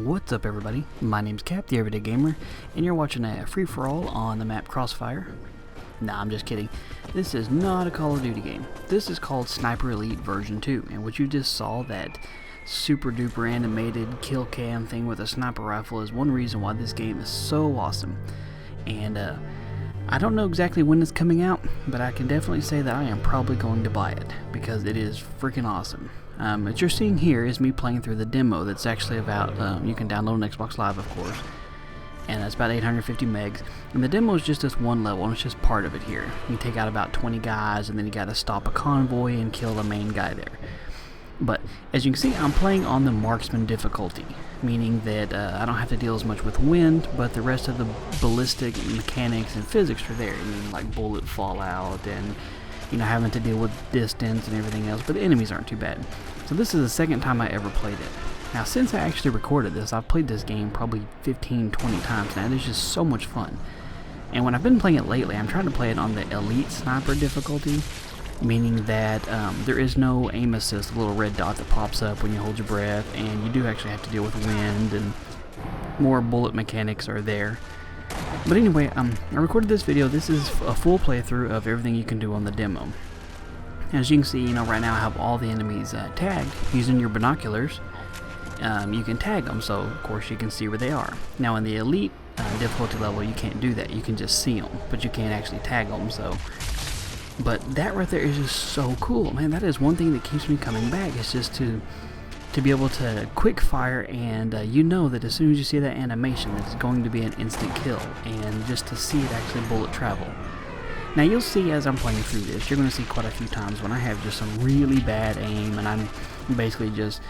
What's up, everybody? My name's Cap, the Everyday Gamer, and you're watching a free-for-all on the map Crossfire. Nah, I'm just kidding. This is not a Call of Duty game. This is called Sniper Elite version 2, and what you just saw, that super duper animated kill cam thing with a sniper rifle, is one reason why this game is so awesome. And I don't know exactly when it's coming out, but I can definitely say that I am probably going to buy it, because it is freaking awesome. What you're seeing here is me playing through the demo that's actually about, you can download on Xbox Live, of course, and it's about 850 megs, and the demo is just this one level, and it's just part of it here. You take out about 20 guys, and then you gotta stop a convoy and kill the main guy there. But, as you can see, I'm playing on the marksman difficulty, meaning that I don't have to deal as much with wind, but the rest of the ballistic mechanics and physics are there. I mean, like bullet fallout and, you know, having to deal with distance and everything else, but the enemies aren't too bad. So this is the second time I ever played it. Now, since I actually recorded this, I've played this game probably 15-20 times now. It's just so much fun. And when I've been playing it lately, I'm trying to play it on the Elite Sniper difficulty, meaning that there is no aim assist, a little red dot that pops up when you hold your breath, and you do actually have to deal with wind, and more bullet mechanics are there. But anyway, I recorded this video. This is a full playthrough of everything you can do on the demo. As you can see, you know, right now I have all the enemies tagged. Using your binoculars, you can tag them, so of course you can see where they are. Now in the Elite difficulty level, you can't do that. You can just see them, but you can't actually tag them, so... But that right there is just so cool, man. That is one thing that keeps me coming back. It's just to be able to quick fire, and you know that as soon as you see that animation, that it's going to be an instant kill, and just to see it actually bullet travel. Now you'll see as I'm playing through this, you're going to see quite a few times when I have just some really bad aim, and I'm basically just,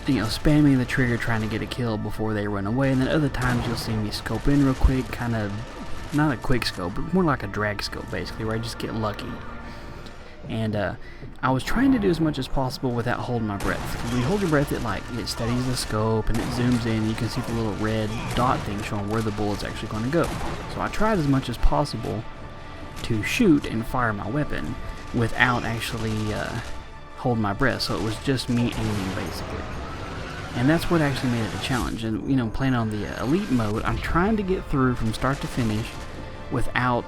you know, spamming the trigger trying to get a kill before they run away, and then other times you'll see me scope in real quick, kind of, not a quick scope, but more like a drag scope basically, where I just get lucky. And I was trying to do as much as possible without holding my breath. When you hold your breath, it steadies the scope and it zooms in, and you can see the little red dot thing showing where the bullet's actually going to go. So I tried as much as possible to shoot and fire my weapon without actually holding my breath, so it was just me aiming basically. And that's what actually made it a challenge. And, you know, playing on the Elite mode, I'm trying to get through from start to finish without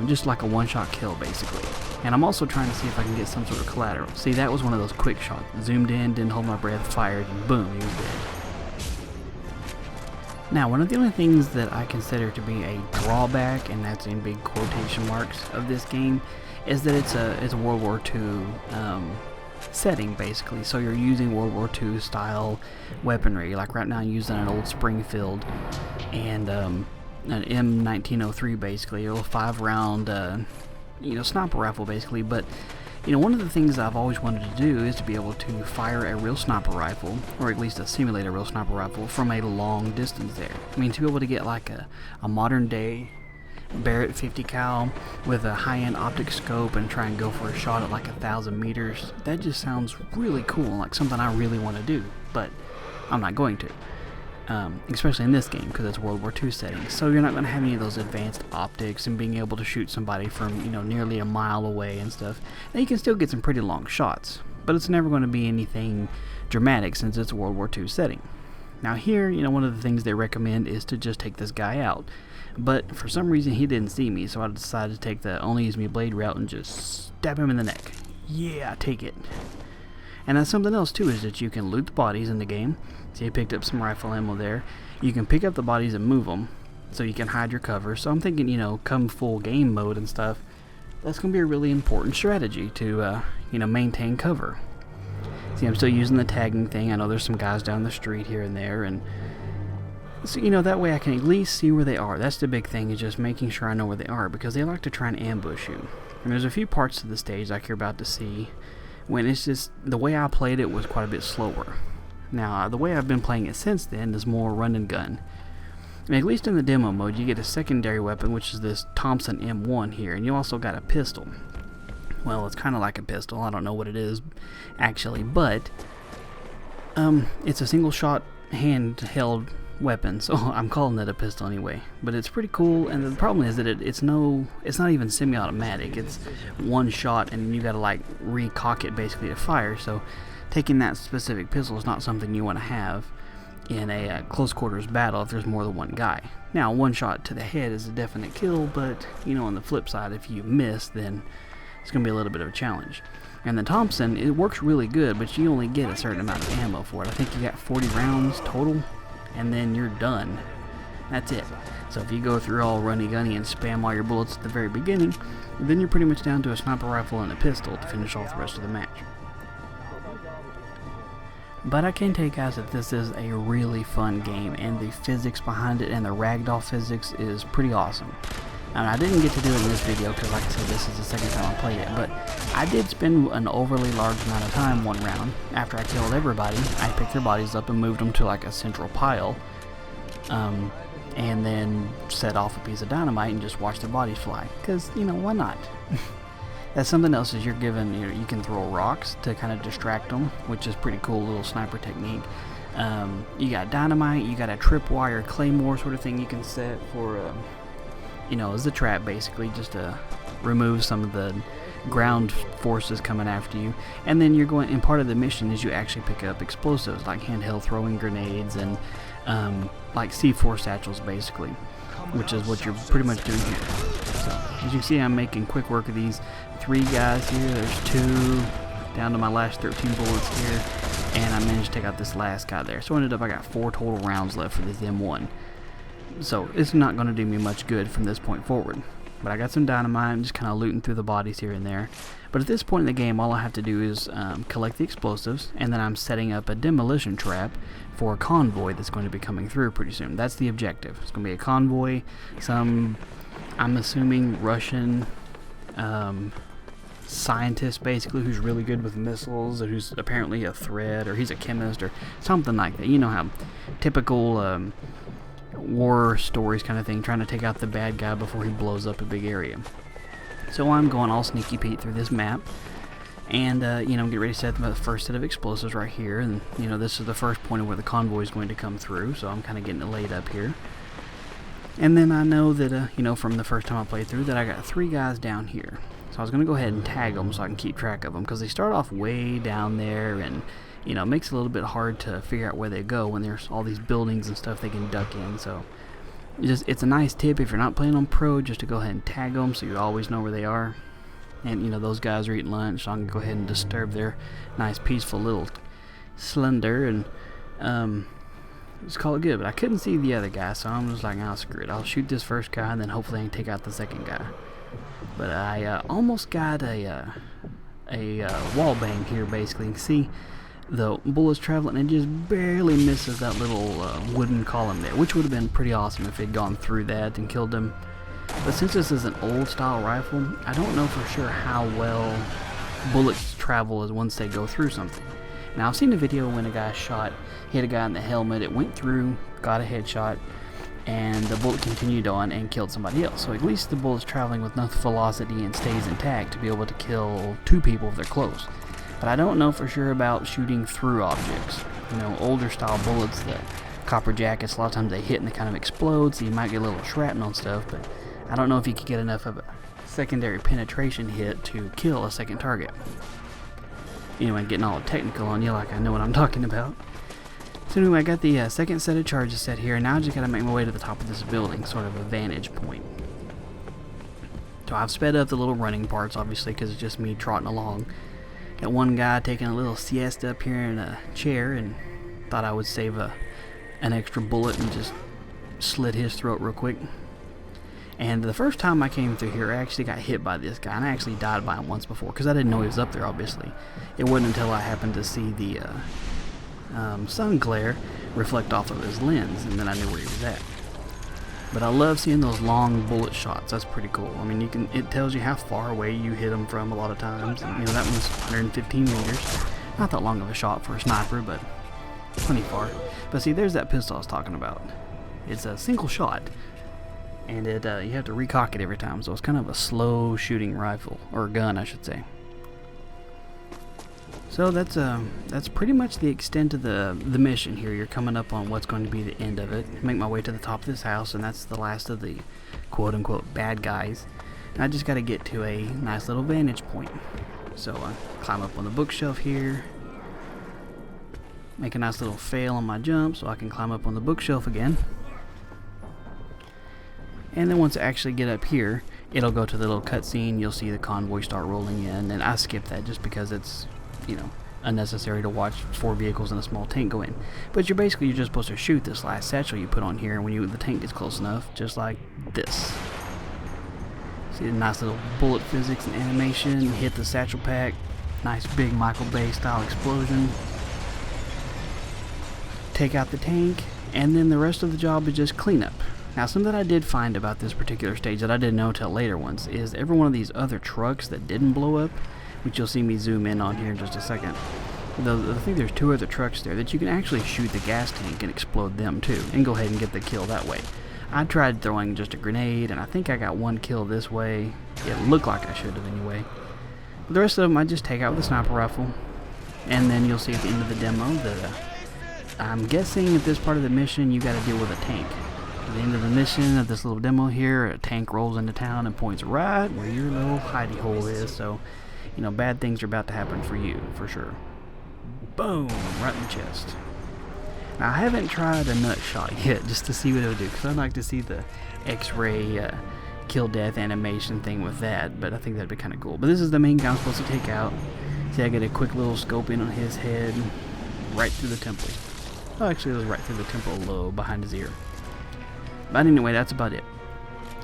just like a one-shot kill basically. And I'm also trying to see if I can get some sort of collateral. See, that was one of those quick shots. Zoomed in, didn't hold my breath, fired, and boom, he was dead. Now, one of the only things that I consider to be a drawback, and that's in big quotation marks, of this game, is that it's a World War II setting basically. So you're using World War II style weaponry. Like right now I'm using an old Springfield and an M1903 basically, a little 5-round you know, sniper rifle basically. But you know, one of the things I've always wanted to do is to be able to fire a real sniper rifle, or at least simulate a real sniper rifle from a long distance there. I mean, to be able to get like a modern day Barrett 50 cal with a high-end optic scope and try and go for a shot at like 1,000 meters, that just sounds really cool, like something I really want to do, but I'm not going to. Especially in this game, because it's World War II setting. So you're not going to have any of those advanced optics and being able to shoot somebody from, you know, nearly a mile away and stuff. Now you can still get some pretty long shots, but it's never going to be anything dramatic since it's a World War II setting. Now here, you know, one of the things they recommend is to just take this guy out. But for some reason he didn't see me, so I decided to take the only use me blade route and just stab him in the neck. Yeah, take it. And that's something else too, is that you can loot the bodies in the game. See, I picked up some rifle ammo there. You can pick up the bodies and move them, so you can hide your cover. So I'm thinking, you know, come full game mode and stuff, that's going to be a really important strategy to, you know, maintain cover. See, I'm still using the tagging thing. I know there's some guys down the street here and there, and so, you know, that way I can at least see where they are. That's the big thing, is just making sure I know where they are, because they like to try and ambush you. And there's a few parts of the stage like you're about to see when it's just, the way I played it was quite a bit slower. Now, the way I've been playing it since then is more run and gun. And at least in the demo mode, you get a secondary weapon, which is this Thompson M1 here, and you also got a pistol. Well, it's kind of like a pistol. I don't know what it is, actually, but it's a single-shot handheld weapon, so I'm calling it a pistol anyway. But it's pretty cool, and the problem is that it's not even semi-automatic. It's one shot, and you gotta like recock it basically to fire. So taking that specific pistol is not something you want to have. in a close quarters battle if there's more than one guy. Now, one shot to the head is a definite kill, but you know, on the flip side, if you miss, then it's going to be a little bit of a challenge. And the Thompson, it works really good, but you only get a certain amount of ammo for it. I think you got 40 rounds total, and then you're done. That's it. So if you go through all runny-gunny and spam all your bullets at the very beginning, then you're pretty much down to a sniper rifle and a pistol to finish off the rest of the match. But I can tell you guys that this is a really fun game, and the physics behind it and the ragdoll physics is pretty awesome. And I didn't get to do it in this video because, like I said, this is the second time I played it, but I did spend an overly large amount of time one round. After I killed everybody, I picked their bodies up and moved them to like a central pile, and then set off a piece of dynamite and just watched their bodies fly. Because, you know, why not? That's something else is you're given, you can throw rocks to kind of distract them, which is pretty cool little sniper technique. You got dynamite, you got a tripwire claymore sort of thing you can set for, you know, as a trap basically, just to remove some of the ground forces coming after you. And then you're going, and part of the mission is you actually pick up explosives like handheld throwing grenades and like C4 satchels basically, which is what you're pretty much doing here. So as you can see, I'm making quick work of these 3 guys here. There's 2 down to my last 13 bullets here, and I managed to take out this last guy there. So I ended up, I got 4 total rounds left for this M1. So it's not going to do me much good from this point forward. But I got some dynamite, I'm just kind of looting through the bodies here and there. But at this point in the game, all I have to do is collect the explosives, and then I'm setting up a demolition trap for a convoy that's going to be coming through pretty soon. That's the objective. It's going to be a convoy, some, I'm assuming, Russian scientist basically who's really good with missiles, or who's apparently a threat, or he's a chemist, or something like that. You know how typical war stories kind of thing, trying to take out the bad guy before he blows up a big area. So I'm going all sneaky Pete through this map, and you know, get ready to set the first set of explosives right here, and you know, this is the first point of where the convoy is going to come through, so I'm kind of getting it laid up here. And then I know that you know, from the first time I played through, that I got 3 guys down here. So I was going to go ahead and tag them so I can keep track of them, because they start off way down there, and you know, it makes it a little bit hard to figure out where they go when there's all these buildings and stuff they can duck in. So it's a nice tip if you're not playing on pro, just to go ahead and tag them so you always know where they are. And you know, those guys are eating lunch, so I'm gonna go ahead and disturb their nice peaceful little slender and just call it good. But I couldn't see the other guy, so I'm just like, oh, screw it, I'll shoot this first guy and then hopefully I can take out the second guy. But I almost got a wall bang here basically. You can see the bullet's traveling and it just barely misses that little wooden column there, which would have been pretty awesome if it had gone through that and killed him. But since this is an old style rifle, I don't know for sure how well bullets travel as once they go through something. Now, I've seen a video when a guy hit a guy in the helmet, it went through, got a headshot, and the bullet continued on and killed somebody else. So at least the bullet's traveling with enough velocity and stays intact to be able to kill 2 people if they're close. But I don't know for sure about shooting through objects. You know, older style bullets, the copper jackets, a lot of times they hit and they kind of explode, so you might get a little shrapnel and stuff, but I don't know if you could get enough of a secondary penetration hit to kill a second target. Anyway, getting all technical on you like I know what I'm talking about. So anyway, I got the second set of charges set here, and now I just got to make my way to the top of this building, sort of a vantage point. So I've sped up the little running parts, obviously, because it's just me trotting along. Got one guy taking a little siesta up here in a chair, and thought I would save an extra bullet and just slit his throat real quick. And the first time I came through here, I actually got hit by this guy, and I actually died by him once before, because I didn't know he was up there, obviously. It wasn't until I happened to see the sun glare reflect off of his lens, and then I knew where he was at. But I love seeing those long bullet shots. That's pretty cool. I mean, it tells you how far away you hit them from a lot of times. And, you know, that one's 115 meters. Not that long of a shot for a sniper, but plenty far. But see, there's that pistol I was talking about. It's a single shot, and you have to recock it every time. So it's kind of a slow shooting rifle, or gun, I should say. So that's pretty much the extent of the mission here. You're coming up on what's going to be the end of it. Make my way to the top of this house, and that's the last of the quote-unquote bad guys. And I just got to get to a nice little vantage point. So I climb up on the bookshelf here. Make a nice little fail on my jump so I can climb up on the bookshelf again. And then once I actually get up here, it'll go to the little cutscene. You'll see the convoy start rolling in, and I skip that just because it's, you know, unnecessary to watch 4 vehicles and a small tank go in. But you're just supposed to shoot this last satchel you put on here, and when the tank gets close enough, just like this. See the nice little bullet physics and animation. Hit the satchel pack. Nice big Michael Bay style explosion. Take out the tank, and then the rest of the job is just cleanup. Now, something that I did find about this particular stage that I didn't know till later ones is every one of these other trucks that didn't blow up, which you'll see me zoom in on here in just a second. I think there's 2 other trucks there that you can actually shoot the gas tank and explode them too, and go ahead and get the kill that way. I tried throwing just a grenade, and I think I got 1 kill this way. It looked like I should have anyway. But the rest of them I just take out with the sniper rifle, and then you'll see at the end of the demo that I'm guessing at this part of the mission you got to deal with a tank. At the end of the mission of this little demo here, a tank rolls into town and points right where your little hidey hole is, so, you know, bad things are about to happen for you, for sure. Boom! Right in the chest. Now, I haven't tried a nut shot yet, just to see what it'll do, because I'd like to see the X-ray kill death animation thing with that, but I think that'd be kind of cool. But this is the main guy I'm supposed to take out. See, I get a quick little scope in on his head, right through the temple. Oh, actually, it was right through the temple lobe, behind his ear. But anyway, that's about it.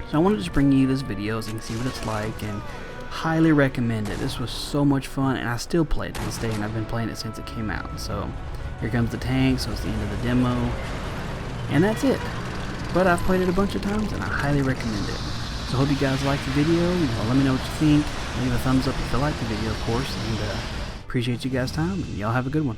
So I wanted to just bring you this video so you can see what it's like, and highly recommend it. This was so much fun, and I still play it to this day, and I've been playing it since it came out. So here comes the tank, so it's the end of the demo, and that's it. But I've played it a bunch of times, and I highly recommend it. So hope you guys liked the video. Let me know what you think. Leave a thumbs up if you like the video, of course, and appreciate you guys' time, and y'all have a good one.